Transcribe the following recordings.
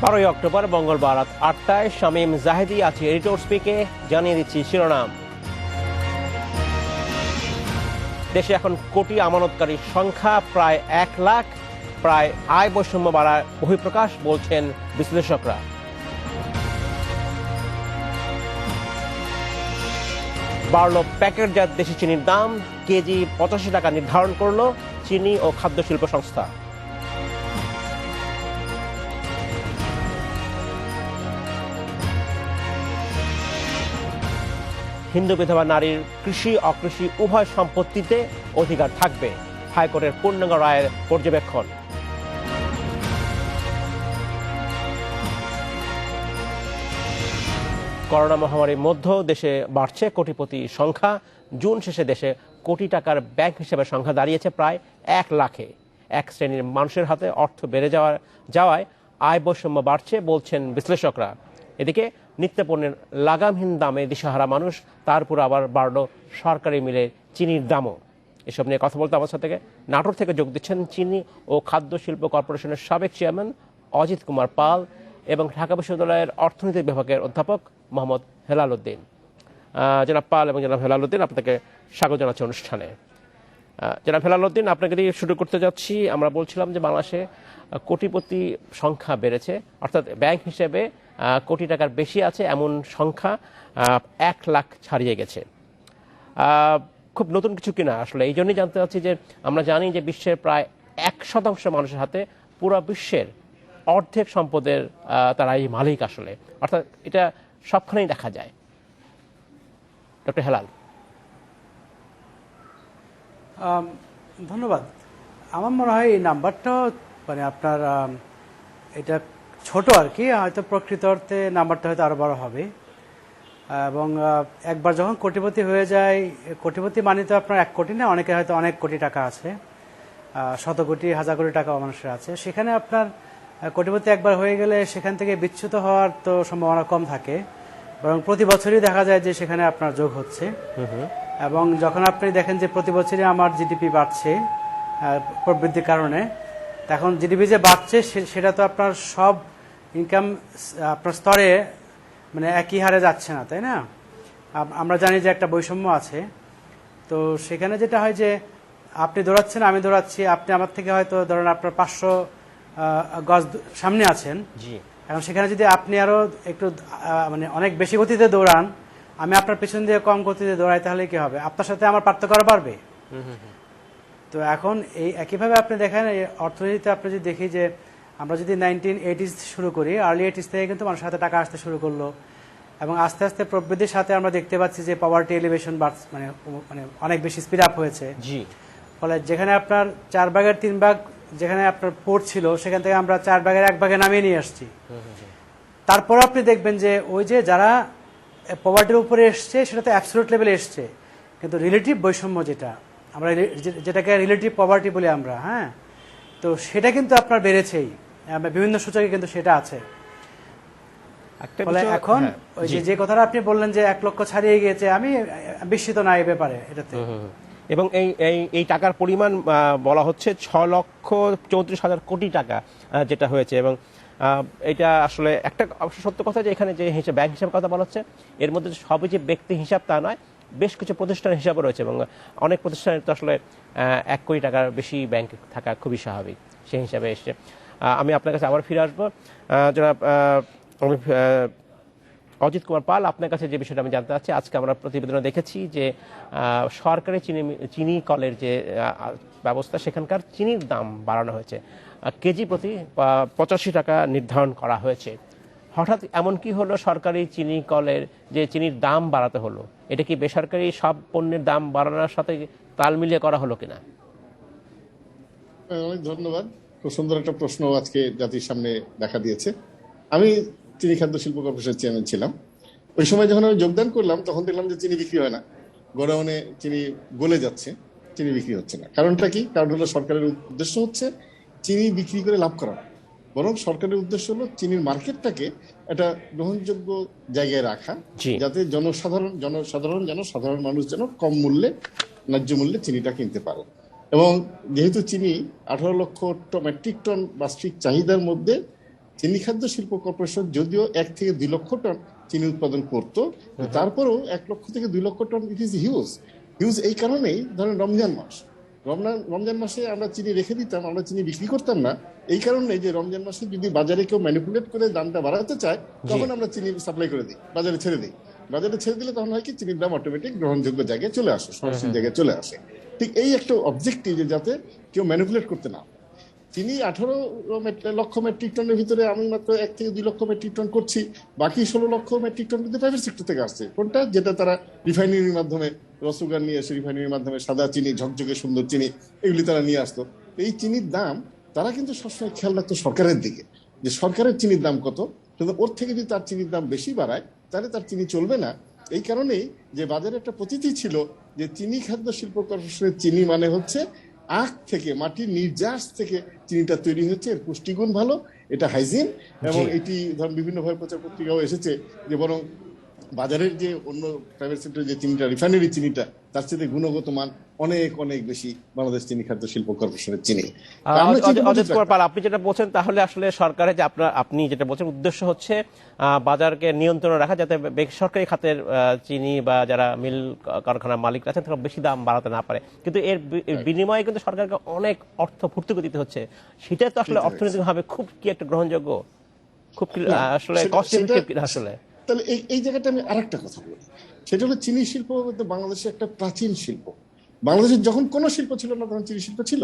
12ই October মঙ্গলবার রাত 8টায় শামীম জাহেদি আছে এডিটর স্পিকে। জানিয়ে দিচ্ছি শিরোনাম। দেশে এখন কোটি আমানতকারীর সংখ্যা প্রায় 1 লাখ, প্রায় আয় বৈষম্য বাড়ার বহিঃপ্রকাশ বলছেন বিশ্লেষকরা। বাড়ল প্যাকেটজাত দেশি চিনির দাম, কেজি 85 টাকা নির্ধারণ করল চিনি ও খাদ্য শিল্প সংস্থা। হিন্দু বিধবা নারীর কৃষি অকৃষি উভয় সম্পত্তিতে অধিকার থাকবে, হাইকোর্টের পূর্ণাঙ্গ রায়ের পর্যবেক্ষণ। করোনা মহামারীর মধ্যেও দেশে বাড়ছে কোটিপতি সংখ্যা। জুন শেষে দেশে কোটি টাকার ব্যাংক হিসেবে সংখ্যা দাঁড়িয়েছে প্রায় 1 লাখে। এক শ্রেণীর মানুষের হাতে অর্থ বেড়ে যাওয়ায় আয় বৈষম্য বাড়ছে বলছেন বিশ্লেষকরা। এদিকে নিত্যপণ্যের লাগামহীন দামে দিশাহারা মানুষ, তার উপর আবার বাড়ল সরকারি মিলে চিনির দামও। এসব নিয়ে কথা বলতে আমার সাথে নাটোর থেকে যোগ দিচ্ছেন চিনি ও খাদ্য শিল্প কর্পোরেশনের সাবেক চেয়ারম্যান অজিত কুমার পাল এবং ঢাকা বিশ্ববিদ্যালয়ের অর্থনীতি বিভাগের অধ্যাপক মোহাম্মদ হেলাল উদ্দিন। জনাব পাল এবং জনাব হেলাল উদ্দিন, আপনাকে স্বাগত জানাচ্ছি অনুষ্ঠানে। জনাব হেলাল উদ্দিন, আপনাকে দিয়ে শুরু করতে যাচ্ছি। আমরা বলছিলাম যে বাংলাদেশে কোটিপতি সংখ্যা বেড়েছে, অর্থাৎ ব্যাংক হিসেবে কোটি টাকার বেশি আছে এমন সংখ্যা 1 লাখ ছাড়িয়ে গেছে। খুব নতুন কিছু কিনা আসলে, এই জন্যই জানতে চাচ্ছি যে আমরা জানি যে বিশ্বের প্রায় 1% মানুষের হাতে পুরো বিশ্বের অর্ধেক সম্পদের তারা এই মালিক আসলে, অর্থাৎ এটা সবখানেই দেখা যায়। ডক্টর হেলাল। ধন্যবাদ। আমার মনে হয় এই নাম্বারটা মানে আপনার এটা ছোট আর কি, হয়তো প্রকৃত অর্থে নাম্বারটা হয়তো আরো বড় হবে। এবং একবার যখন কোটিপতি হয়ে যায়, কোটিপতি মানে তো আপনার 1 কোটি না, অনেকে হয়তো অনেক কোটি টাকা আছে, শত কোটি হাজার কোটি টাকা মানুষের আছে। সেখানে আপনার কোটিপতি একবার হয়ে গেলে সেখান থেকে বিচ্যুত হওয়ার তো সম্ভাবনা কম থাকে, বরং প্রতি বছরই দেখা যায় যে সেখানে আপনার যোগ হচ্ছে। এবং যখন আপনি দেখেন যে প্রতি বছরই আমার জিডিপি বাড়ছে প্রবৃদ্ধির কারণে, এখন জিডিপি যে বাড়ছে সেটা তো আপনার সব ইনকাম আপনার স্তরে মানে একই হারে যাচ্ছে না, তাই না? আমরা জানি যে একটা বৈষম্য আছে। তো সেখানে যেটা হয় যে আপনি দৌড়াচ্ছেন, আমি দৌড়াচ্ছি, আপনি আমার থেকে হয়তো ধরেন আপনার 500 গজ সামনে আছেন। এখন সেখানে যদি আপনি আরো একটু মানে অনেক বেশি গতিতে দৌড়ান, আমি আপনার পেছন দিয়ে কম গতিতে দৌড়াই, তাহলে কি হবে? আপনার সাথে আমার পার্থক্য করা পারবে? তো এখন এই একইভাবে আপনি দেখেন এই অর্থনীতিতে আপনি যদি দেখি যে আমরা যদি 1980s শুরু করি, আর্লি 80s থেকে কিন্তু মানুষের হাতে টাকা আসতে শুরু করলো, এবং আস্তে আস্তে প্রবৃদ্ধির সাথে আমরা দেখতে পাচ্ছি যে পভার্টি এলিভেশন মানে অনেক বেশি স্পিড আপ হয়েছে। ফলে যেখানে আপনার 4 ভাগের 3 ভাগ যেখানে আপনার পোর্ট ছিল, সেখান থেকে আমরা 4 ভাগের 1 ভাগে নামিয়ে নিয়ে আসছি। তারপর আপনি দেখবেন যে ওই যে যারা পভার্টির উপরে এসছে সেটা তো অ্যাবসলিউট লেভেলে এসছে, কিন্তু রিলেটিভ বৈষম্য যেটাকে রিলেটিভ পভার্টি বলি আমরা, হ্যাঁ, তো সেটা কিন্তু আপনার বেড়েছেই, বিভিন্ন সূচকে কিন্তু সেটা আছে। ফলে এখন ওই যে কথাটা আপনি বললেন যে 1 লক্ষ ছাড়িয়ে গিয়েছে, আমি বিস্মিত না এই ব্যাপারে এটাতে। এবং এই টাকার পরিমাণ বলা হচ্ছে 6,34,000 কোটি টাকা যেটা হয়েছে। এবং এটা আসলে একটা সত্য কথা যে এখানে যে ব্যাংক হিসাব কথা বলা হচ্ছে, এর মধ্যে সবই যে ব্যক্তি হিসাব তা নয়, বেশ কিছু প্রতিষ্ঠানের হিসাবও রয়েছে, এবং অনেক প্রতিষ্ঠানের তো আসলে 1 কোটি টাকার বেশি ব্যাংক থাকা খুবই স্বাভাবিক, সেই হিসাবে এসছে। আমি আপনার কাছে আবার ফিরে আসবো। জনাব অজিত কুমার পাল, আপনার কাছে যে বিষয়টা আমি জানতে চাচ্ছি, আজকে আমরা প্রতিবেদনে দেখেছি যে সরকারি চিনি কলের যে ব্যবস্থা, সেখানকার চিনির দাম বাড়ানো হয়েছে, কেজি প্রতি 85 টাকা নির্ধারণ করা হয়েছে। হঠাৎ এমন কি হলো সরকারি চিনি কলের যে চিনির দাম বাড়াতে হলো? এটা কি বেসরকারি সব পণ্যের দাম বাড়ানোর সাথে তাল মিলিয়ে করা হলো কিনা? অনেক ধন্যবাদ। খুব সুন্দর একটা প্রশ্ন আজকে জাতির সামনে দেখা দিয়েছে। আমি চিনি খাদ্য শিল্প কর্পোরেশনের চেয়ারম্যান ছিলাম। ওই সময় যখন আমি যোগদান করলাম, তখন দেখলাম যে চিনি বিক্রি হয় না, গোডাউনে চিনি গলে যাচ্ছে, চিনি বিক্রি হচ্ছে না। কারণটা কি? কারণ হলো সরকারের উদ্দেশ্য হচ্ছে চিনি বিক্রি করে লাভ করা, বরং সরকারের উদ্দেশ্য হলো চিনির মার্কেটটাকে একটা গ্রহণযোগ্য জায়গায় রাখা, যাতে সাধারণ মানুষ যেন কম মূল্যে, ন্যায্য মূল্যে চিনিটা কিনতে পারে। এবং যেহেতু চিনি 18 লক্ষ মেট্রিক টন বার্ষিক চাহিদার মধ্যে চিনি খাদ্য শিল্প কর্পোরেশন যদিও 1 থেকে 2 লক্ষ টন চিনি উৎপাদন করতো, তারপরেও 1 লক্ষ থেকে 2 লক্ষ টন ইট ইজ হিউজ। এই কারণেই ধরেন রমজান মাসে আমরা চিনি রেখে দিতাম, আমরা চিনি বিক্রি করতাম না, এই কারণে যে রমজান মাসে যদি বাজারে কেউ ম্যানিপুলেট করে দামটা বাড়াতে চায় তখন আমরা চিনি সাপ্লাই করে দিই, বাজারে ছেড়ে দিলে তখন হয় কি চিনির দাম অটোমেটিক গ্রহণযোগ্য জায়গায় চলে আসে, সহনশীল জায়গায় চলে আসে। ঠিক এই একটা অবজেক্টিভ যে যাতে কেউ ম্যানিপুলেট করতে না। চিনি 18 লক্ষ মেট্রিক টনের ভিতরে আমি মাত্র 1 থেকে 2 লক্ষ মেট্রিক টন করছি, বাকি 16 লক্ষ মেট্রিক টন কিন্তু প্রাইভেট সেক্টর থেকে আসছে। কোনটা? যেটা তারা রিফাইনারির মাধ্যমে রসুগার নিয়ে এসে রিফাইনারির মাধ্যমে সাদা চিনি, ঝকঝকে সুন্দর চিনি এগুলি তারা নিয়ে আসতো। এই চিনির দাম তারা কিন্তু সবসময় খেয়াল রাখতো সরকারের দিকে, যে সরকারের চিনির দাম কত, কিন্তু ওর থেকে যদি তার চিনির দাম বেশি বাড়ায় তাহলে তার চিনি চলবে না। এই কারণেই যে বাজারে একটা প্রতীতি ছিল যে চিনি খাদ্য শিল্প কর্পোরেশনের চিনি মানে হচ্ছে আখ থেকে, মাটির নির্যাস থেকে চিনিটা তৈরি হচ্ছে, এর পুষ্টিগুণ ভালো, এটা হাইজিন, এবং এটি ধরুন বিভিন্নভাবে প্রচার পত্রিকাও এসেছে যে বরং বাজারের যে অন্য প্রাইভেট সেক্টরের যে চিনিটা, রিফাইনারি চিনিটা, তার সাথে গুণগত মান অনেক অনেক বেশি বাংলাদেশ চিনি খাদ্য শিল্প কর্পোরেশনের চিনি। অজিত কুমার পাল, আপনি যেটা বলছেন তাহলে আসলে সরকারের যে আপনি যেটা বলছেন উদ্দেশ্য হচ্ছে বাজারকে নিয়ন্ত্রণে রাখা, যাতে বেসরকারি খাতের চিনি বা যারা মিল কারখানার মালিক আছেন তারা বেশি দাম বাড়াতে না পারে, কিন্তু এর বিনিময়ে কিন্তু সরকারকে অনেক অর্থ ভর্তুকি দিতে হচ্ছে। সেটা তো আসলে অর্থনৈতিকভাবে খুব কি একটা গ্রহণযোগ্য, খুব আসলে কস্ট এফেক্টিভ আসলে। তাহলে এই জায়গাটা আমি আরেকটা কথা বলি, সেটা হলো চিনি শিল্প বাংলাদেশের একটা প্রাচীন শিল্প। বাংলাদেশের যখন কোনো শিল্প ছিল না তখন চিনি শিল্প ছিল।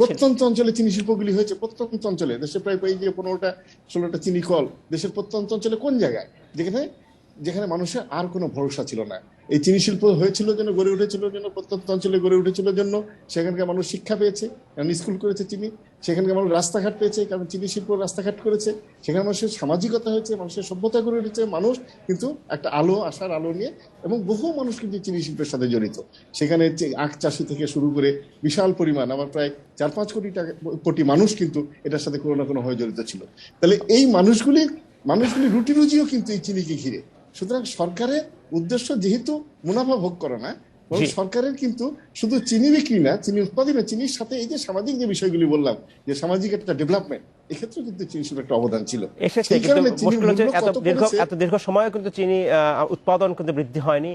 প্রত্যন্ত অঞ্চলে চিনি শিল্পগুলি হয়েছে, প্রত্যন্ত অঞ্চলে দেশে প্রায় এই যে 15টা-16টা চিনি কল দেশের প্রত্যন্ত অঞ্চলে, কোন জায়গায় যেখানে মানুষের আর কোনো ভরসা ছিল না। এই চিনি শিল্প হয়েছিল জন্য, গড়ে উঠেছিল জন্য, প্রত্যন্ত অঞ্চলে গড়ে উঠেছিল জন্য সেখানকার মানুষ শিক্ষা পেয়েছে, কারণ স্কুল করেছে চিনি, সেখানকার মানুষ রাস্তাঘাট পেয়েছে কারণ চিনি শিল্প রাস্তাঘাট করেছে, সেখানে মানুষের সামাজিকতা হয়েছে, মানুষের সভ্যতা গড়ে উঠেছে, মানুষ কিন্তু একটা আশার আলো নিয়ে, এবং বহু মানুষ কিন্তু চিনি শিল্পের সাথে জড়িত। সেখানে আখ চাষি থেকে শুরু করে বিশাল পরিমাণ, আমার প্রায় 4-5 কোটি মানুষ কিন্তু এটার সাথে কোনো না কোনো ভাবে জড়িত ছিল। তাহলে এই মানুষগুলি রুটি রুজিও কিন্তু এই চিনিকে ঘিরে। সুতরাং সরকারের উদ্দেশ্য যেহেতু মুনাফা ভোগ করা না, সরকারের কিন্তু শুধু চিনি বিক্রি না, চিনি উৎপাদনে চিনির সাথে এই যে সামাজিক যে বিষয়গুলি বললাম, যে সামাজিক একটা ডেভেলপমেন্ট, এক্ষেত্রে কিন্তু চিনি শিল্পের একটা অবদান ছিল। এত দীর্ঘ সময় কিন্তু চিনি উৎপাদন কিন্তু বৃদ্ধি হয়নি।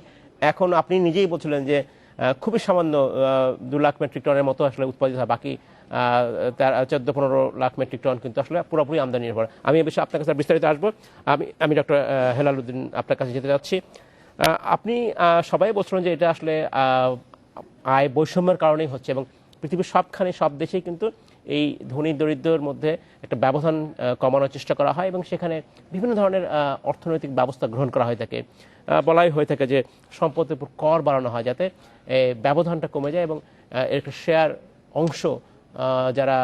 এখন আপনি নিজেই বলছিলেন যে খুবই সামান্য 2 লাখ মেট্রিক টনের মতো আসলে উৎপাদিত হয়, বাকি 14-15 লাখ মেট্রিক টন কিন্তু আসলে পুরোপুরি আমদানি নির্ভর। আমি এই বিষয়ে আপনার কাছে বিস্তারিত আসবো। আমি ডক্টর হেলাল উদ্দিন আপনার কাছে যেতে যাচ্ছি। আপনি সবাই বলছিলেন যে এটা আসলে আয় বৈষম্যের কারণেই হচ্ছে, এবং পৃথিবীর সবখানে সব দেশেই কিন্তু এই ধনী দরিদ্রের মধ্যে একটা ব্যবধান কমানোর চেষ্টা করা হয়, এবং সেখানে বিভিন্ন ধরনের অর্থনৈতিক ব্যবস্থা গ্রহণ করা হয়ে থাকে। বলাই হয়ে থাকে যে সম্পদের উপর কর বাড়ানো হয় যাতে ব্যবধানটা কমে যায়, এবং এর একটা শেয়ার অংশ যারা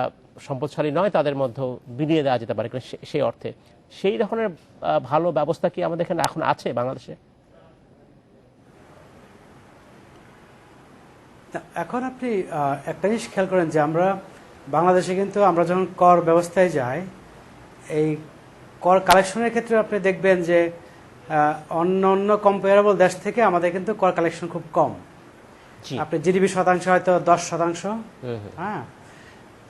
সম্পদশালী নয় তাদের মধ্যে বিলিয়ে দেওয়া যেতে পারে সেই অর্থে। সেই ধরনের ভালো ব্যবস্থা কি আমাদের এখানে এখন আছে বাংলাদেশে? এখন আপনি একটা জিনিস খেয়াল করেন যে আমরা বাংলাদেশে কিন্তু আমরা যখন কর ব্যবস্থায় যাই, এই কর কালেকশনের ক্ষেত্রে আপনি দেখবেন যে অন্য কম্পারেবল দেশ থেকে আমাদের কিন্তু কর কালেকশন খুব কম। আপনি জিডিপি শতাংশ হয়তো 10%। হ্যাঁ,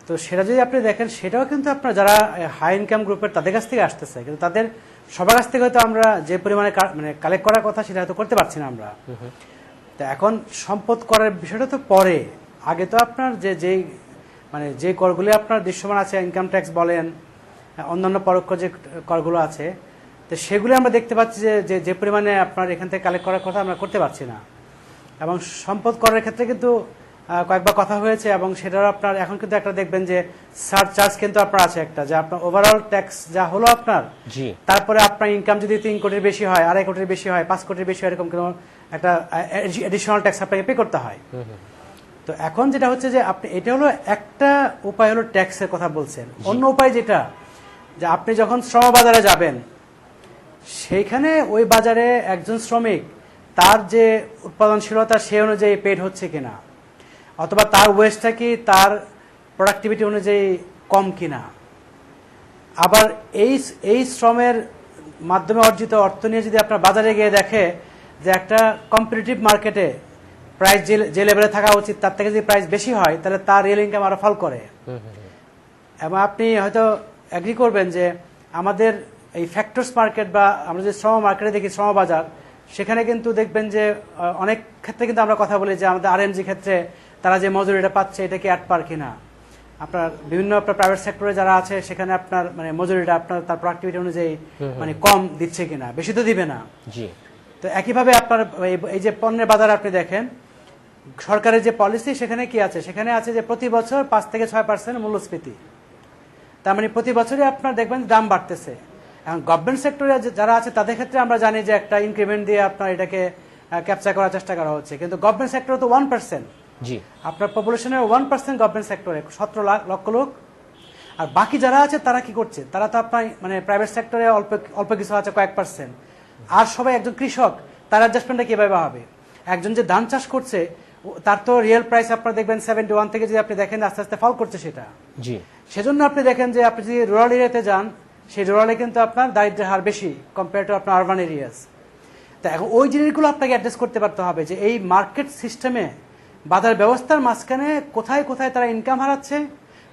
তো সেটা যদি আপনি দেখেন সেটাও কিন্তু আপনার যারা হাই ইনকাম গ্রুপের তাদের কাছ থেকে আসতেছে, কিন্তু তাদের সবার কাছ থেকে হয়তো আমরা যে পরিমাণে কালেক্ট করার কথা সেটা হয়তো করতে পারছি না আমরা। তো এখন সম্পদ করার বিষয়টা তো পরে, আগে তো আপনার যে করগুলি আপনার দৃশ্যমান আছে, ইনকাম ট্যাক্স বলেন, অন্যান্য পরোক্ষ যে করগুলো আছে, তো সেগুলি আমরা দেখতে পাচ্ছি যে পরিমাণে আপনার এখান থেকে কালেক্ট করার কথা আমরা করতে পারছি না। এবং সম্পদ করার ক্ষেত্রে কিন্তু কয়েকবার কথা হয়েছে, এবং সেটার আপনার এখন কিন্তু একটা দেখবেন যে সারচার্জ কিন্তু আপনার আছে একটা, যে আপনার ওভারঅল ট্যাক্স যা হলো আপনার, তারপরে আপনার ইনকাম যদি 3 কোটির বেশি হয়, 2.5 কোটির বেশি হয়, 5 কোটির বেশি হয়, এরকম কোনো একটা এডিশনাল ট্যাক্স আপনাকে পে করতে হয়। তো এখন যেটা হচ্ছে যে আপনি, এটা হলো একটা উপায়, হলো ট্যাক্সের কথা বলছেন। অন্য উপায় যেটা, যে আপনি যখন শ্রম বাজারে যাবেন, সেইখানে ওই বাজারে একজন শ্রমিক তার যে উৎপাদনশীলতা সে অনুযায়ী পেড হচ্ছে কিনা, অথবা তার ওয়েস্টটা কি তার প্রোডাক্টিভিটি অনুযায়ী কম কিনা। আবার এই শ্রমের মাধ্যমে অর্জিত অর্থ নিয়ে যদি আপনার বাজারে গিয়ে দেখে যে একটা কম্পিটিটিভ মার্কেটে প্রাইস যে লেভেলে থাকা উচিত তার থেকে যদি প্রাইস বেশি হয়, তাহলে তার রিয়েল ইনকাম আরো ফল করে। এবং আপনি হয়তো এগ্রি করবেন যে আমাদের এই ফ্যাক্টরস মার্কেট বা আমরা যে শ্রম মার্কেটে দেখি শ্রম বাজার, সেখানে কিন্তু দেখবেন যে অনেক ক্ষেত্রে কিন্তু আমরা কথা বলি যে আমাদের আরএমজি ক্ষেত্রে তারা যে মজুরিটা পাচ্ছে এটা কি অ্যাট পার কিনা। আপনার বিভিন্ন আপনার প্রাইভেট সেক্টরে যারা আছে সেখানে আপনার মানে মজুরিটা আপনার তার প্রোডাক্টিভিটি অনুযায়ী মানে কম দিচ্ছে কিনা, বেশি তো দিবে না। জি। তো একইভাবে আপনার এই যে পণ্যের বাজার আপনি দেখেন, সরকারের যে পলিসি সেখানে কি আছে, সেখানে আছে যে প্রতি বছর 5 থেকে 6% মূল্যস্ফীতি। তার মানে প্রতি বছরই আপনার দেখবেন দাম বাড়তেছে। এখন গভর্নমেন্ট সেক্টরে যারা আছে তাদের ক্ষেত্রে আমরা জানি যে একটা ইনক্রিমেন্ট দিয়ে আপনার এটাকে ক্যাপচার করার চেষ্টা করা হচ্ছে, কিন্তু গভর্নমেন্ট সেক্টরে তো 1%। জি। আপনার পপুলেশনের 1% গভর্নমেন্ট সেক্টরে 17 লক্ষ লোক। আর বাকি যারা আছে তারা কি করছে, তারা তো আপনার মানে প্রাইভেট সেক্টরে অল্প কিছু আছে, কয়েক %। আর সবাই একজন কৃষক, তার অ্যাডজাস্টমেন্টটা কিভাবে হবে? একজন যে ধান চাষ করছে তার তো রিয়েল প্রাইস আপনার দেখবেন 71 থেকে যদি আপনি দেখেন আস্তে আস্তে ফল করছে সেটা। জি। সেজন্য আপনি দেখেন যে আপনি যদি রুরাল এরিয়াতে যান, সেই রুরালে কিন্তু আপনার দারিদ্র্যের হার বেশি কম্পেয়ার টু আপনার আরবান এরিয়াস। তা এখন ওই জিনিসগুলো আপনাকে অ্যাড্রেস করতে পারতে হবে যে এই মার্কেট সিস্টেমে বাজার ব্যবস্থার মাঝখানে কোথায় কোথায় তারা ইনকাম হারাচ্ছে,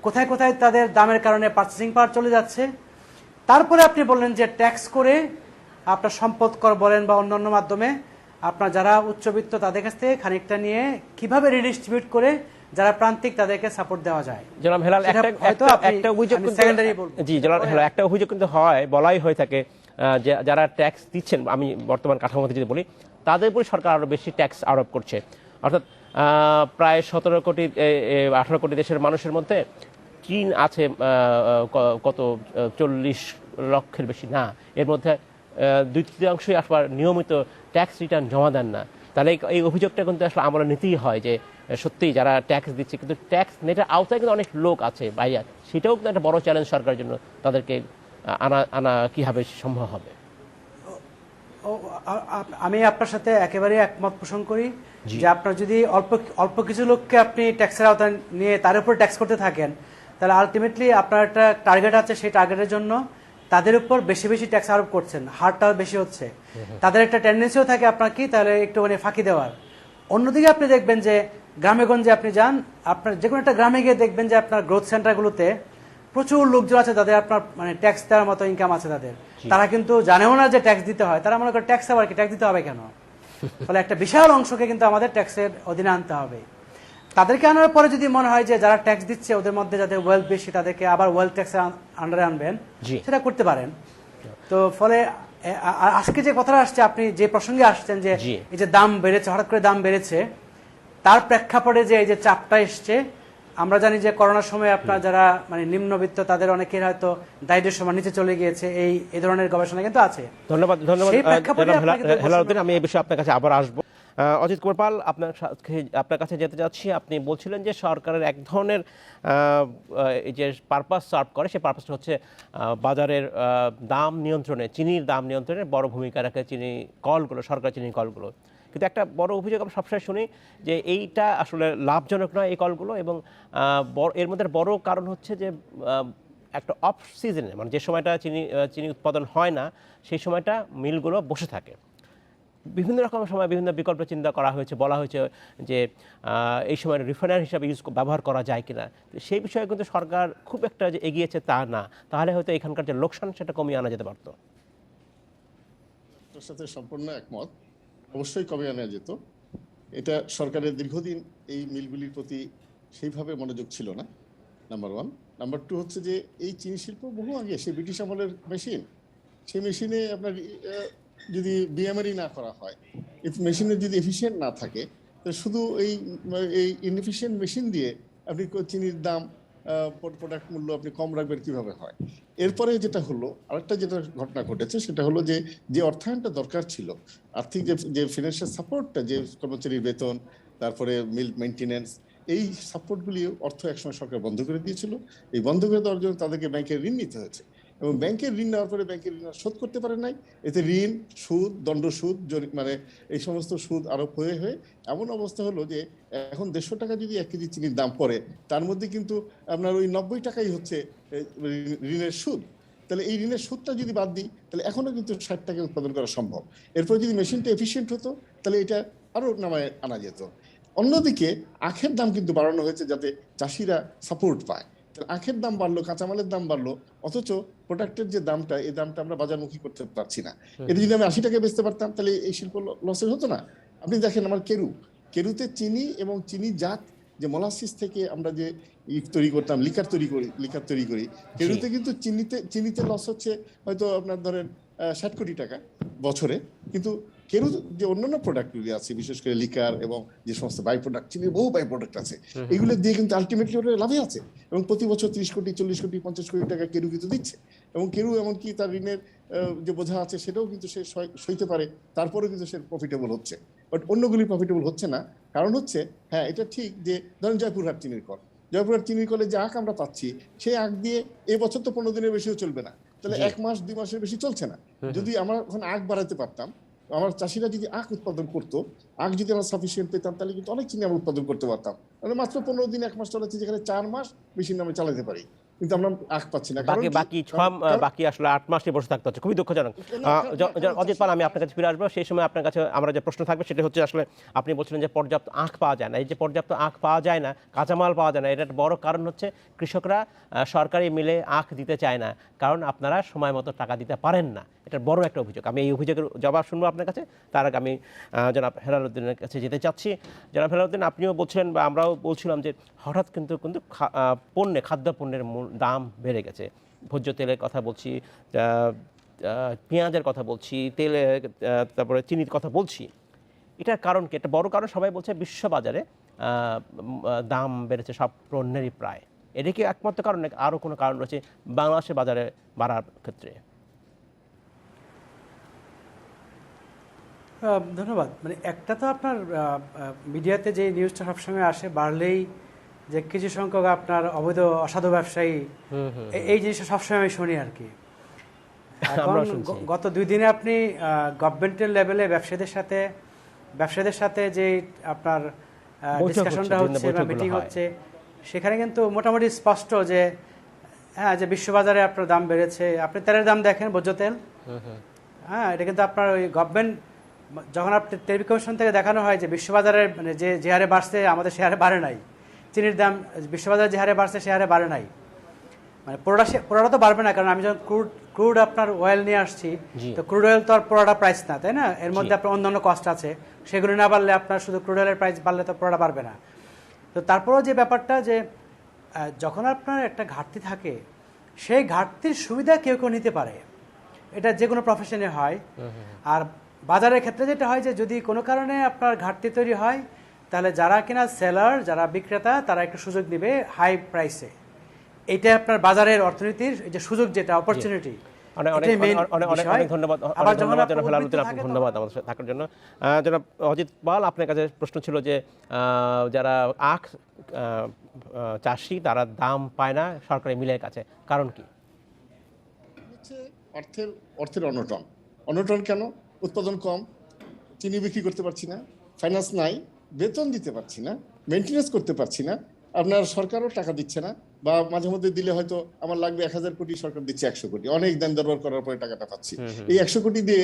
কোথায় কোথায় তাদের দামের কারণে পারচেসিং পাওয়ার চলে যাচ্ছে। তারপরে আপনি বললেন যে ট্যাক্স করে আপনার সম্পদ কর বলেন বা অন্যান্য মাধ্যমে আপনার যারা উচ্চবিত্ত তাদের কাছ থেকে খানিকটা নিয়ে কিভাবে রিডিস্ট্রিবিউট করে যারা প্রান্তিক তাদেরকে সাপোর্ট দেওয়া যায়। জনাব হেলাল, একটা অভিযোগ জি জনাব হেলাল, একটা অভিযোগ কিন্তু হয়, বলাই হয়ে থাকে যে যারা ট্যাক্স দিচ্ছেন, আমি বর্তমান কাঠামোতে যদি বলি, তাদের উপর সরকার আরো বেশি ট্যাক্স আরোপ করছে। অর্থাৎ প্রায় 17 কোটি 18 কোটি দেশের মানুষের মধ্যে চীন আছে কত 40 লক্ষের বেশি না, এর মধ্যে 2/3 আসবার নিয়মিত ট্যাক্স রিটার্ন জমা দেন না। তাহলে এই অভিযোগটা কিন্তু আসলে আমরা নিতেই হয় যে সত্যিই যারা ট্যাক্স দিচ্ছে কিন্তু ট্যাক্স নেটের আওতায় কিন্তু অনেক লোক আছে বাইরে, সেটাও কিন্তু একটা বড় চ্যালেঞ্জ সরকারের জন্য, তাদেরকে আনা কিভাবে সম্ভব হবে। আমি আপনার সাথে একেবারে একমত পোষণ করি যে আপনার যদি অল্প কিছু লোককে আপনি ট্যাক্সের আওতায় নিয়ে তার উপর ট্যাক্স করতে থাকেন, তাহলে আলটিমেটলি আপনার একটা টার্গেট আছে, সেই টার্গেটের জন্য তাদের উপর বেশি বেশি ট্যাক্স আরোপ করছেন, হারটাও বেশি হচ্ছে। তাদের একটা টেন্ডেন্সিও থাকে আপনার কি তাহলে একটু মানে ফাঁকি দেওয়ার। অন্যদিকে আপনি দেখবেন যে গ্রামে গঞ্জে আপনি যান, আপনার যে কোনো একটা গ্রামে গিয়ে দেখবেন যে আপনার গ্রোথ সেন্টারগুলোতে প্রচুর লোকজন আছে যাদের আপনার মানে ট্যাক্স দেওয়ার মতো ইনকাম আছে তাদের, তারা কিন্তু জানেও না যে ট্যাক্স দিতে হয়। তারা মনে করে ট্যাক্স আবার কি, ট্যাক্স দিতে হবে কেন? ফলে একটা বিশাল অংশকে কিন্তু আমাদের ট্যাক্সের অধীনে আনতে হবে। তাদেরকে আনার পরে যদি মনে হয় যে যারা ট্যাক্স দিচ্ছে ওদের মধ্যে যাদের ওয়েলথ বেশি, তাদেরকে আবার ওয়েলথ ট্যাক্সের আন্ডারে আনবেন, সেটা করতে পারেন। তো ফলে আজকে যে কথাটা আসছে, আপনি যে প্রসঙ্গে আসছেন যে এই যে দাম বেড়েছে, হঠাৎ করে দাম বেড়েছে, তার প্রেক্ষাপটে যে এই যে চাপটা এসছে, আমরা জানি যে করোনার সময় আপনার যারা মানে নিম্নবিত্ত তাদের অনেকের হয়তো দারিদ্র্যের সীমার নিচে চলে গিয়েছে, এই ধরনের গবেষণা কিন্তু আছে। ধন্যবাদ হেলালুদ্দিন, আমি এই বিষয়ে আপনার কাছে আবার আসবো। অজিত কুমার পাল, আপনার কাছে যেতে যাচ্ছি। আপনি বলছিলেন যে সরকারের এক ধরনের এই যে পারপাস সার্ভ করে, সেই পারপাসটা হচ্ছে বাজারের দাম নিয়ন্ত্রণে, চিনির দাম নিয়ন্ত্রণে বড় ভূমিকা রাখে চিনি কলগুলো, সরকারি চিনি কলগুলো। কিন্তু একটা বড় অভিযোগ আমরা সবসময় শুনি যে এইটা আসলে লাভজনক নয় এই কলগুলো, এবং এর মধ্যে বড় কারণ হচ্ছে যে একটা অফ সিজনে, মানে যে সময়টা চিনি উৎপাদন হয় না সেই সময়টা মিলগুলো বসে থাকে। বিভিন্ন রকমের সময় বিভিন্ন বিকল্প চিন্তা করা হয়েছে, বলা হয়েছে যে এই সময় রিফাইনারি হিসাবে ব্যবহার করা যায় কিনা। সেই বিষয়ে কিন্তু সরকার খুব একটা যে এগিয়েছে তা না, তাহলে হয়তো এখানকার যে লোকসান সেটা কমিয়ে আনা যেতে পারত। তার সাথে সম্পূর্ণ একমত, অবশ্যই কমিয়ে আনা যেত। এটা সরকারের দীর্ঘদিন এই মিলগুলির প্রতি সেইভাবে মনোযোগ ছিল না, নাম্বার 1। নাম্বার 2 হচ্ছে যে এই চিনি শিল্প বহু আগে, সেই ব্রিটিশ আমলের মেশিন, সেই মেশিনে আপনার যদি বিএমআরই না করা হয়, মেশিনে যদি এফিসিয়েন্ট না থাকে, তো শুধু এই ইনএফিসিয়েন্ট মেশিন দিয়ে আপনি চিনির দাম, প্রোডাক্ট মূল্য আপনি কম রাখবেন কিভাবে হয়? এরপরে যেটা হলো, আরেকটা যেটা ঘটনা ঘটেছে সেটা হলো যে অর্থায়নটা দরকার ছিল, আর্থিক যে ফিনান্সিয়াল সাপোর্টটা, যে কর্মচারীর বেতন, তারপরে মিল মেনটেন্যান্স, এই সাপোর্টগুলি অর্থ একসময় সরকার বন্ধ করে দিয়েছিল। এই বন্ধ করে দেওয়ার জন্য তাদেরকে ব্যাংকের ঋণ নিতে হয়েছে, এবং ব্যাংকের ঋণ নেওয়ার পরে ব্যাংকের ঋণ শোধ করতে পারে নাই। এতে ঋণ, সুদ, দণ্ড সুদ, মানে এই সমস্ত সুদ আরোপ হয়ে এমন অবস্থা হলো যে এখন 150 টাকা যদি 1 কেজি চিনির দাম পড়ে, তার মধ্যে কিন্তু আপনার ওই 90 টাকাই হচ্ছে ঋণের সুদ। তাহলে এই ঋণের সুদটা যদি বাদ দিই, তাহলে এখনো কিন্তু 60 টাকা উৎপাদন করা সম্ভব। এরপর যদি মেশিনটা এফিসিয়েন্ট হতো, তাহলে এটা আরো নামায় আনা যেত। অন্যদিকে আখের দাম কিন্তু বাড়ানো হয়েছে যাতে চাষিরা সাপোর্ট পায়। আখের দাম বাড়লো, কাঁচামালের দাম বাড়লো, অথচ প্রোডাক্টের যে দামটা, এই দামটা আমরা বাজারমুখী করতে পারছি না। এটা যদি আমি 80 টাকায় বেচতে পারতাম তাহলে এই শিল্প লসের হতো না। আপনি দেখেন আমার কেরুতে চিনি এবং চিনি জাত যে মোলাসিস থেকে আমরা যে তৈরি করতাম, লিকার তৈরি করি, কেরুতে কিন্তু চিনিতে লস হচ্ছে হয়তো আপনার ধরেন 60 কোটি টাকা বছরে। কিন্তু কেরু যে অন্যান্য প্রোডাক্টগুলি আছে, বিশেষ করে লিকার এবং যে সমস্ত বাই প্রোডাক্ট, চিনির বহু বাই প্রোডাক্ট আছে, এগুলো দিয়ে কিন্তু আলটিমেটলি ওরা লাভে আছে এবং প্রতি বছর 30 কোটি 40 কোটি 50 কোটি টাকা কেরু কিন্তু দিচ্ছে। এবং কেরু এমনকি তার ঋণের যে বোঝা আছে সেটাও কিন্তু সে সইতে পারে, তারপরেও কিন্তু সে প্রফিটেবল হচ্ছে। বাট অন্যগুলি প্রফিটেবল হচ্ছে না। কারণ হচ্ছে, হ্যাঁ এটা ঠিক যে ধরেন জয়পুরহাট চিনির কলে যে আখ আমরা পাচ্ছি, সেই আখ দিয়ে এবছর তো 15 দিনের বেশিও চলবে না, তাহলে 1 মাস 2 মাসের বেশি চলছে না। যদি আমরা ওখানে আখ বাড়াতে পারতাম, আমার চাষিরা যদি আখ উৎপাদন করতো, আখ যদি আমরা সাফিসিয়েন্ট পেতাম, তাহলে কিন্তু অনেক চিনি আমরা উৎপাদন করতে পারতাম। মানে মাত্র 15 দিন 1 মাস চালাচ্ছি, যেখানে 4 মাস মেশিন নামে চালাতে পারি, কিন্তু আমরা আখ পাচ্ছি না। বাকি আসলে 8 মাসে বসে থাকতে হচ্ছে, খুবই দুঃখজনক। অজিত পাল, আমি আপনার কাছে ফিরে আসবো। সেই সময় আপনার কাছে আমরা যে প্রশ্ন থাকবে সেটা হচ্ছে, আসলে আপনি বলছিলেন যে পর্যাপ্ত আখ পাওয়া যায় না। এই যে পর্যাপ্ত আখ পাওয়া যায় না, কাঁচামাল পাওয়া যায় না, এটার বড় কারণ হচ্ছে কৃষকরা সরকারি মিলে আখ দিতে চায় না, কারণ আপনারা সময় মতো টাকা দিতে পারেন না। এটার বড় একটা অভিযোগ। আমি এই অভিযোগের জবাব শুনবো আপনার কাছে। তার আগে আমি জনাব হেলাল উদ্দিনের কাছে যেতে চাচ্ছি। জনাব হেলাল উদ্দিন, আপনিও বলছিলেন বা আমরাও বলছিলাম যে হঠাৎ কিন্তু খাদ্য পণ্যের দাম বেড়ে গেছে। ভোজ্য তেলের কথা বলছি, পেঁয়াজের কথা বলছি, তারপরে চিনির কথা বলছি। এটার কারণ কি? একটা বড় কারণ সবাই বলছে বিশ্ববাজারে দাম বেড়েছে সব পণ্যেরই প্রায়। এটা কি একমাত্র কারণ, নাকি আরও কোনো কারণ রয়েছে বাংলাদেশের বাজারে বাড়ার ক্ষেত্রে? ধন্যবাদ। মানে একটা তো আপনার মিডিয়াতে যে নিউজটা সবসময় আসে, বাড়লেই যে কিছু সংখ্যক আপনার অবৈধ অসাধু ব্যবসায়ী, এই জিনিসটা সবসময় আমি শুনি আর কি। এখন গত 2 দিনে আপনি গভর্নমেন্টের লেভেলে ব্যবসায়ীদের সাথে যে আপনার ডিসকাশনটা হচ্ছে বা মিটিং হচ্ছে, সেখানে কিন্তু মোটামুটি স্পষ্ট যে হ্যাঁ, যে বিশ্ববাজারে আপনার দাম বেড়েছে। আপনি তেলের দাম দেখেন, ভোজ্য তেল, হ্যাঁ, এটা কিন্তু আপনার ওই গভর্নমেন্ট, যখন আপনি টেলিভিশন থেকে দেখানো হয় যে বিশ্ববাজারে মানে যে হারে বাড়ছে আমাদের সে হারে বাড়ে নাই, চিনির দাম বিশ্ববাজারে যে হারে বাড়ছে সে হারে বাড়ে নাই, মানে পুরোটা তো বাড়বে না। কারণ আমি যখন ক্রুড আপনার অয়েল নিয়ে আসছি, তো ক্রুড অয়েল তো আর পুরোটা প্রাইস না, তাই না? এর মধ্যে আপনার অন্যান্য কস্ট আছে, সেগুলো না বাড়লে আপনার শুধু ক্রুড অয়েলের প্রাইস বাড়লে তো পুরোটা বাড়বে না। তো তারপরেও যে ব্যাপারটা যে যখন আপনার একটা ঘাটতি থাকে, সেই ঘাটতির সুবিধা কেউ নিতে পারে, এটা যে কোনো প্রফেশনে হয়। আর বাজারের ক্ষেত্রে যেটা হয় যে যদি কোনো কারণে আপনার ঘাটতি তৈরি হয়, তাহলে যারা কিনা সেলার, যারা বিক্রেতা, তারা একটু সুযোগ দিবে হাই প্রাইসে। এটা আপনার বাজারের অর্থনীতির যে সুযোগ, যেটা অপরচুনিটি। অনেক ধন্যবাদ ধন্যবাদ আমাদের সাথে থাকার জন্য। জনাব অজিত পাল, আপনার কাছে প্রশ্ন ছিল যে যারা আখ চাষি, তারা দাম পায় না সরকারি মিলের কাছে, কারণ কি? অর্থের অনটন কেন? উৎপাদন কম, চিনি বিক্রি করতে পারছি না, ফাইন্যান্স নাই, বেতন দিতে পারছি না, মেনটেন্যান্স করতে পারছি না, আপনার সরকারও টাকা দিচ্ছে না, বা মাঝে মধ্যে দিলে হয়তো আমার লাগবে 1000 কোটি, সরকার দিচ্ছে 100 কোটি, অনেক দান দরবার করার পরে টাকাটা পাচ্ছি। এই 100 কোটি দিয়ে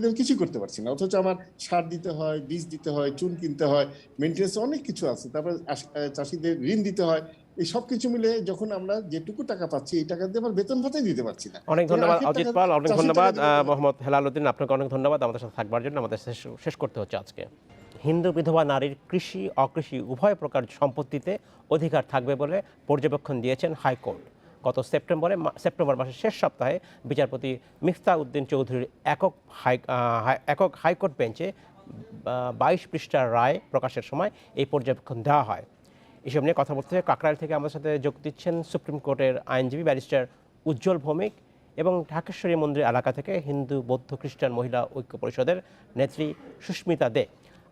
আমি কিছুই করতে পারছি না, অথচ আমার সার দিতে হয়, বীজ দিতে হয়, চুন কিনতে হয়, মেনটেন্যান্স অনেক কিছু আছে, তারপর চাষিদের ঋণ দিতে হয়। এই সব কিছু মিলে যখন আমরা যেটুকু টাকা পাচ্ছি, এই টাকা দিয়ে আমার বেতন ভাতাই দিতে পারছি না। অনেক ধন্যবাদ অজিত পাল, অনেক ধন্যবাদ মোহাম্মদ হেলাল উদ্দিন, আপনাকে অনেক ধন্যবাদ আমাদের সাথে থাকবার জন্য। আমাদের শেষ করতে হচ্ছে আজকে। হিন্দু বিধবা নারীর কৃষি অকৃষি উভয় প্রকার সম্পত্তিতে অধিকার থাকবে বলে পর্যবেক্ষণ দিয়েছেন হাইকোর্ট। গত সেপ্টেম্বর মাসের শেষ সপ্তাহে বিচারপতি মিফতা উদ্দিন চৌধুরীর একক হাইকোর্ট বেঞ্চে 22 পৃষ্ঠার রায় প্রকাশের সময় এই পর্যবেক্ষণ দেওয়া হয়। এসব নিয়ে কথা বলতে কাকরাইল থেকে আমাদের সাথে যোগ দিচ্ছেন সুপ্রিম কোর্টের আইনজীবী ব্যারিস্টার উজ্জ্বল ভৌমিক এবং ঢাকেশ্বরী মন্দির এলাকা থেকে হিন্দু বৌদ্ধ খ্রিস্টান মহিলা ঐক্য পরিষদের নেত্রী সুস্মিতা দে।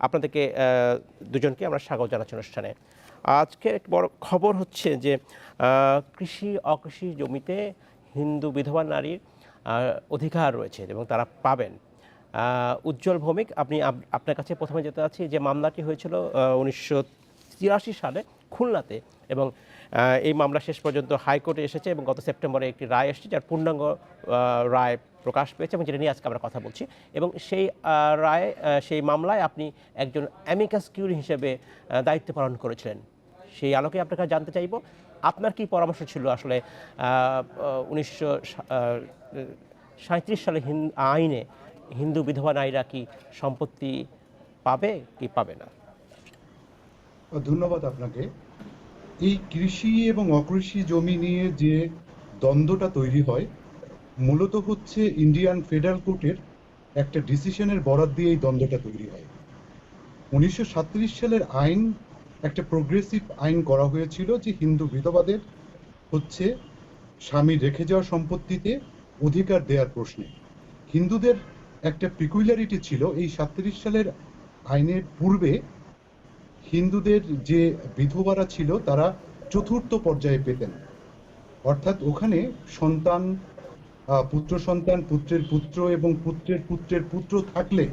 আপনাদেরকে দুজনকে আমরা স্বাগত জানাচ্ছি অনুষ্ঠানে। আজকে বড় খবর হচ্ছে যে কৃষি অকৃষি জমিতে হিন্দু বিধবা নারীর অধিকার রয়েছে এবং তারা পাবেন। উজ্জ্বল ভৌমিক, আপনার কাছে প্রথমে যেতে চাচ্ছি যে মামলাটি হয়েছিল 1983 সালে খুলনাতে, এবং এই মামলা শেষ পর্যন্ত হাইকোর্টে এসেছে এবং গত সেপ্টেম্বরে একটি রায় এসেছে, যার পূর্ণাঙ্গ রায় প্রকাশ পেয়েছে এবং যেটা নিয়ে আজকে আমরা কথা বলছি। এবং সেই মামলায় আপনি একজন অ্যামিকাস কিউরি হিসেবে দায়িত্ব পালন করেছিলেন। সেই আলোকে আপনার কাছে জানতে চাইব আপনার কি পরামর্শ ছিল আসলে 1937 সালে আইনে হিন্দু বিধবা নারীরা কি সম্পত্তি পাবে কি পাবে না? ধন্যবাদ আপনাকে। এই কৃষি এবং অকৃষি জমি নিয়ে যে দ্বন্দ্বটা তৈরি হয় মূলত হচ্ছে ইন্ডিয়ান ফেডারেল কোর্টের একটা ডিসিশনের বরাত দিয়ে এই দ্বন্দ্বটা তৈরি হয়। 1937 সালের আইন একটা প্রোগ্রেসিভ আইন করা হয়েছিল যে হিন্দু বিধবাদের হচ্ছে স্বামীর রেখে যাওয়া সম্পত্তিতে অধিকার দেওয়ার প্রশ্নে। হিন্দুদের একটা পিকুলারিটি ছিল এই 37 সালের আইনের পূর্বে হিন্দুদের যে বিধবারা ছিল তারা চতুর্থ পর্যায়ে পেতেন, অর্থাৎ ওখানে সন্তান, পুত্র সন্তান, পুত্রের পুত্র এবং পুত্রের পুত্রের পুত্র থাকলে,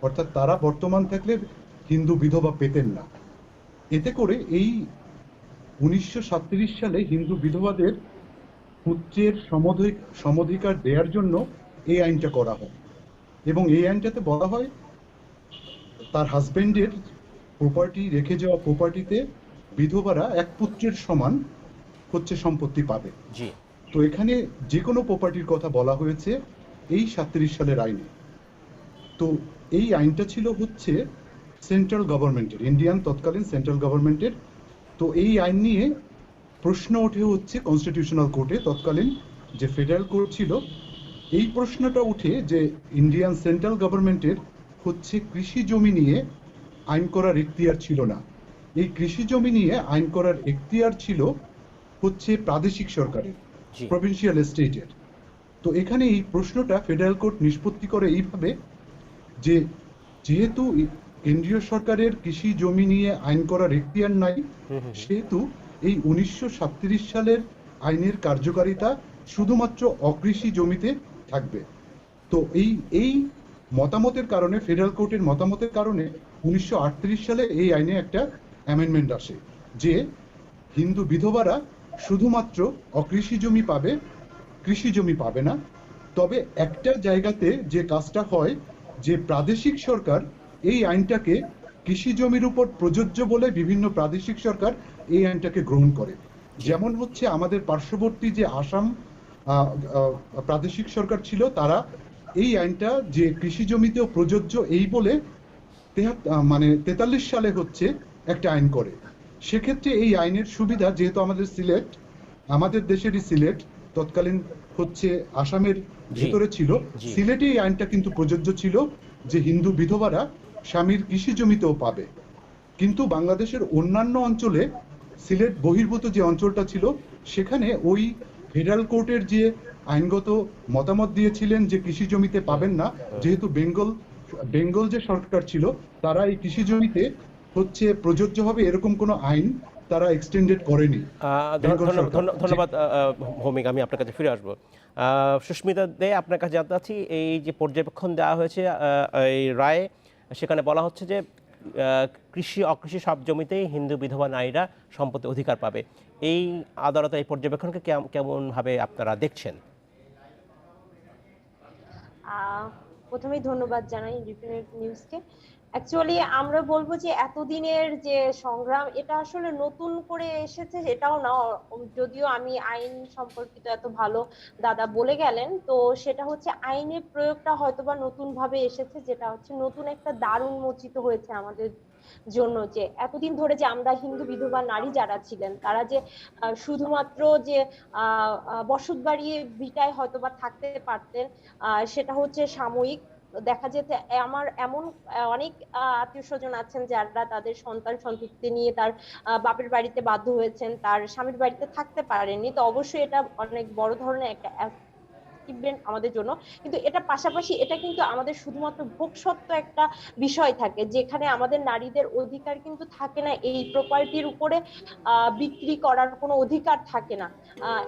অর্থাৎ তারা বর্তমান থাকলে হিন্দু বিধবা পেতেন না। এতে করে এই 1937 সালে হিন্দু বিধবাদের পুত্রের সমধিকার দেওয়ার জন্য এই আইনটা করা হয় এবং এই আইনটাতে বলা হয় তার হাজবেন্ডের প্রপার্টি, রেখে যাওয়া প্রপার্টিতে বিধবারা এক পুত্রের সমান হচ্ছে সম্পত্তি পাবে। জি। তো এখানে যে কোনো প্রপার্টির কথা বলা হয়েছে এই 37 সালের আইনে। তো এই আইনটা ছিল হচ্ছে সেন্ট্রাল গভর্নমেন্টের, ইন্ডিয়ান তৎকালীন সেন্ট্রাল গভর্নমেন্টের। তো এই আইন নিয়ে প্রশ্ন ওঠে হচ্ছে কনস্টিটিউশনাল কোর্টে, তৎকালীন যে ফেডারেল কোর্ট ছিল। এই প্রশ্নটা উঠে যে ইন্ডিয়ান সেন্ট্রাল গভর্নমেন্টের হচ্ছে কৃষি জমি নিয়ে আইন করার এখতিয়ার ছিল না। এই কৃষি জমি নিয়ে আইন করার এখতিয়ার ছিল হচ্ছে প্রাদেশিক সরকারের, প্রভিন্সিয়াল স্টেটের। তো এখানে এই প্রশ্নটা ফেডারেল কোর্ট নিষ্পত্তি করে এইভাবে যে যেহেতু কেন্দ্রীয় সরকারের কৃষি জমি নিয়ে আইন করার এখতিয়ার নাই, সেহেতু এই 1937 সালের আইনের কার্যকারিতা শুধুমাত্র অকৃষি জমিতে থাকবে। তো এই মতামতের কারণে, ফেডারেল কোর্টের মতামতের কারণে 1938 সালে এই আইনে একটা অ্যামেন্ডমেন্ট আসে যে হিন্দু বিধবারা শুধুমাত্র অকৃষি জমি পাবে, কৃষি জমি পাবে না। তবে একটা জায়গাতে যে কাজটা হয় যে প্রাদেশিক সরকার এই আইনটাকে কৃষি জমির উপর প্রযোজ্য বলে বিভিন্ন প্রাদেশিক সরকার এই আইনটাকে গ্রহণ করে। যেমন হচ্ছে আমাদের পার্শ্ববর্তী যে আসাম প্রাদেশিক সরকার ছিল, তারা এই আইনটা যে কৃষি জমিতেও প্রযোজ্য এই বলে 43 সালে হচ্ছে একটা আইন করে। সেক্ষেত্রে এই আইনের সুবিধা, যেহেতু আমাদের দেশেরই সিলেট তৎকালীন হচ্ছে আসামের ভেতরে ছিল, সিলেটে এই আইনটা কিন্তু প্রযোজ্য ছিল যে হিন্দু বিধবারা স্বামীর কৃষি জমিতেও পাবে। কিন্তু বাংলাদেশের অন্যান্য অঞ্চলে, সিলেট বহির্ভূত যে অঞ্চলটা ছিল, সেখানে ওই ফেডারেল কোর্টের যে আইনগত মতামত দিয়েছিলেন যে কৃষি জমিতে পাবেন না, যেহেতু বেঙ্গল যে সরকার ছিল তারা এই কৃষি জমিতে হচ্ছে প্রযোজ্য হবে এরকম কোনো আইন তারা এক্সটেন্ডেড করেনি। ধন্যবাদ ভৌমিক, আমি আপনার কাছে ফিরে আসবো। সুস্মিতা দে, আপনার কাছে জানতে চাচ্ছি, এই যে পর্যবেক্ষণ দেওয়া হয়েছে এই রায়ে, সেখানে বলা হচ্ছে যে কৃষি অকৃষি সব জমিতেই হিন্দু বিধবা নারীরা সম্পত্তি অধিকার পাবে। এই আদালতের এই পর্যবেক্ষণকে কেমনভাবে আপনারা দেখছেন? প্রথমেই ধন্যবাদ জানাই ইন্ডিপেন্ডেন্ট নিউজকে। অ্যাকচুয়ালি আমরা বলবো যে এতদিনের যে সংগ্রাম, এটা আসলে নতুন করে এসেছে এটাও না, যদিও আমি আইন সম্পর্কিত এত ভালো দাদা বলে গেলেন, তো সেটা হচ্ছে আইনের প্রয়োগটা হয়তোবা নতুন ভাবে এসেছে, যেটা হচ্ছে নতুন একটা দ্বার উন্মোচিত হয়েছে আমাদের জন্য। যে এতদিন ধরে যে আমরা হিন্দু বিধবা নারী যারা ছিলেন, তারা যে শুধুমাত্র যে বসত বাড়ি ভিটায় হয়তোবা থাকতে পারতেন, সেটা হচ্ছে সাময়িক। দেখা যেতে আমার এমন অনেক আত্মীয় স্বজন আছেন যারা তাদের সন্তান সন্ততি নিয়ে তার বাপের বাড়িতে বাধ্য হয়েছেন, তার স্বামীর বাড়িতে থাকতে পারেননি। তো অবশ্যই এটা অনেক বড় ধরনের একটা ইভেন্ট আমাদের জন্য। কিন্তু এটা পাশাপাশি এটা কিন্তু আমাদের শুধুমাত্র ভোগসত্ত্ব একটা বিষয় থাকে, যেখানে আমাদের নারীদের অধিকার কিন্তু থাকে না, এই প্রপার্টির উপরে বিক্রি করার কোনো অধিকার থাকে না।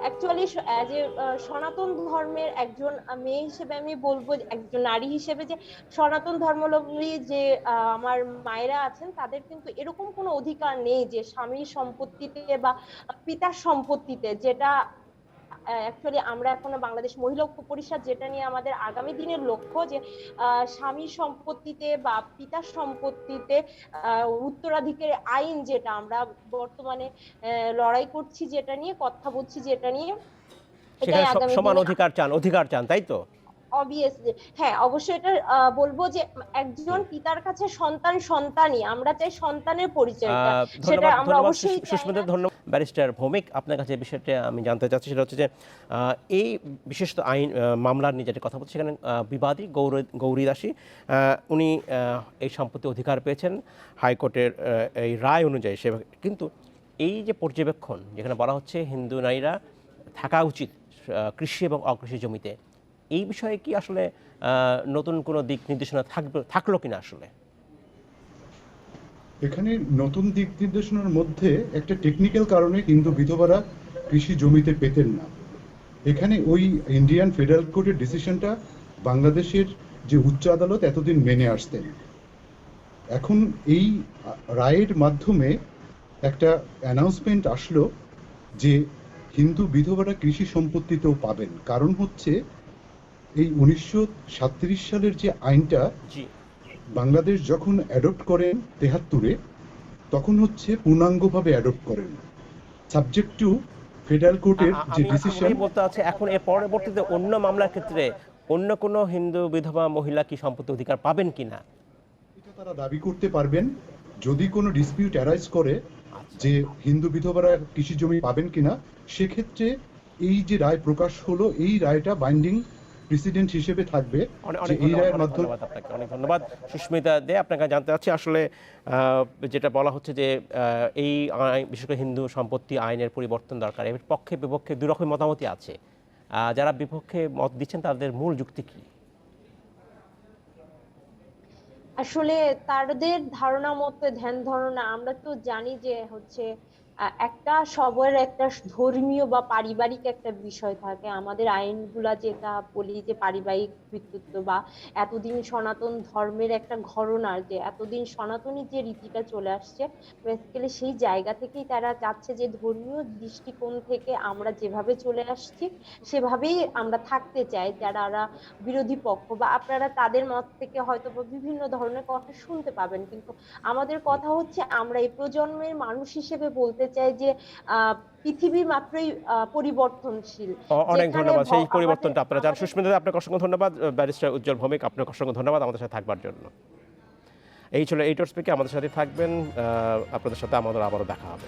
অ্যাকচুয়ালি যে সনাতন ধর্মের একজন মেয়ে হিসেবে আমি বলবো, একজন নারী হিসেবে, যে সনাতন ধর্মাবলম্বী যে আমার মায়েরা আছেন, তাদের কিন্তু এরকম কোনো অধিকার নেই যে স্বামীর সম্পত্তিতে বা পিতার সম্পত্তিতে, যেটা অ্যাকচুয়ালি আমরা এখন বাংলাদেশ মহিলা ঐক্য পরিষদ যেটা নিয়ে আমাদের আগামী দিনের লক্ষ্য যে স্বামীর সম্পত্তিতে বা পিতার সম্পত্তিতে উত্তরাধিকার আইন যেটা আমরা বর্তমানে লড়াই করছি, যেটা নিয়ে কথা বলছি, যেটা নিয়ে এটাই সেখানে আগামী সমান দিনে অধিকার চান, তাই তো? অবভিয়াসলি হ্যাঁ, অবশ্যই এটা বলবো যে একজন পিতার কাছে সন্তানই, আমরা চাই সন্তানের পরিচয়টা, সেটা ধন্যবাদ আমরা ধন্যবাদ অবশ্যই চাই সুস্মিতা, না। ধন্যবাদ। ব্যারিস্টার ভৌমিক, আপনার কাছে বিষয়টা আমি জানতে চাচ্ছি, সেটা হচ্ছে যে এই বিশেষত আইন মামলার নিয়ে যেটা কথা বলছে, সেখানে বিবাদী গৌরী দাসী উনি এই সম্পত্তি অধিকার পেয়েছেন হাইকোর্টের এই রায় অনুযায়ী। সে কিন্তু এই যে পর্যবেক্ষণ যেখানে বলা হচ্ছে হিন্দু নারীরা থাকা উচিত কৃষি এবং অকৃষি জমিতে, এই বিষয়ে কি আসলে নতুন কোনো দিক নির্দেশনা থাকলো কিনা আসলে? এখানে নতুন দিক নির্দেশনার মধ্যে একটা টেকনিক্যাল কারণে হিন্দু বিধবারা কৃষি জমিতে পেতেন না। এখানে ওই ইন্ডিয়ান ফেডারেল কোর্টের ডিসিশনটা বাংলাদেশের যে উচ্চ আদালত এতদিন মেনে আসতেন, এখন এই রায়ের মাধ্যমে একটা অ্যানাউন্সমেন্ট আসলো যে হিন্দু বিধবারা কৃষি সম্পত্তিতেও পাবেন। কারণ হচ্ছে এই 1937 সালের যে আইনটা জি, বাংলাদেশ যখন অ্যাডপ্ট করেন 73-এ, তখন হচ্ছে পূর্ণাঙ্গভাবে অ্যাডপ্ট করেন সাবজেক্ট টু ফেডারেল কোর্টের যে আমি ডিসিশন। বলতে আছে এখন এর পরবর্তীতে অন্য মামলার ক্ষেত্রে অন্য কোনো হিন্দু বিধবা মহিলা কি সম্পত্তি অধিকার পাবেন কিনা এটা তারা দাবি করতে পারবেন যদি কোনো ডিসপিউট অ্যারাইজ করে যে হিন্দু বিধবারা কৃষি জমি পাবেন কিনা। সেক্ষেত্রে এই যে রায় প্রকাশ হলো, এই রায়টা বাইন্ডিং প্রেসিডেন্ট হিসেবে থাকবে। যে এই রায়ের মাধ্যমে ধন্যবাদ আপনাকে, অনেক ধন্যবাদ সুস্মিতা দে। আপনাকে জানতে চাচ্ছি আসলে যেটা বলা হচ্ছে যে এই বিশেষ করে হিন্দু সম্পত্তি আইনের পরিবর্তন দরকার, এর পক্ষে বিপক্ষে দুই রকম মতামতই আছে। যারা বিপক্ষে মত দিচ্ছেন তাদের মূল যুক্তি কি? আসলে তাদের ধারণা মতো ধ্যান ধারণা, আমরা তো জানি যে হচ্ছে একটা সবার একটা ধর্মীয় বা পারিবারিক একটা বিষয় থাকে। আমাদের আইনগুলা যেটা বলি যে পারিবারিক ভিত্তিত্ব বা এতদিন সনাতন ধর্মের একটা ঘরনা, যে এতদিন সনাতনী যে রীতিটা চলে আসছে, বেসিক্যালি সেই জায়গা থেকেই তারা চাচ্ছে যে ধর্মীয় দৃষ্টিকোণ থেকে আমরা যেভাবে চলে আসছি সেভাবেই আমরা থাকতে চাই। যারা বিরোধী পক্ষ বা আপনারা তাদের মত থেকে হয়তো বিভিন্ন ধরনের কথা শুনতে পাবেন, কিন্তু আমাদের কথা হচ্ছে আমরা এই প্রজন্মের মানুষ হিসেবে বলতে চাই যে পৃথিবী মাত্রই পরিবর্তনশীল। অনেক যেখানে ধন্যবাদ। সেই আমাদের- পরিবর্তনটা আপনারা চান। আমাদের- সুস্মিতা দে, আপনাকে অসংখ্য ধন্যবাদ। ব্যারিস্টার উজ্জ্বল ভৌমিক, আপনাকে অসংখ্য ধন্যবাদ আমাদের সাথে থাকবার জন্য। এই ছিল এইটর স্পিকে, আমাদের সাথে থাকবেন। আপনাদের সাথে আমাদের আবারও দেখা হবে।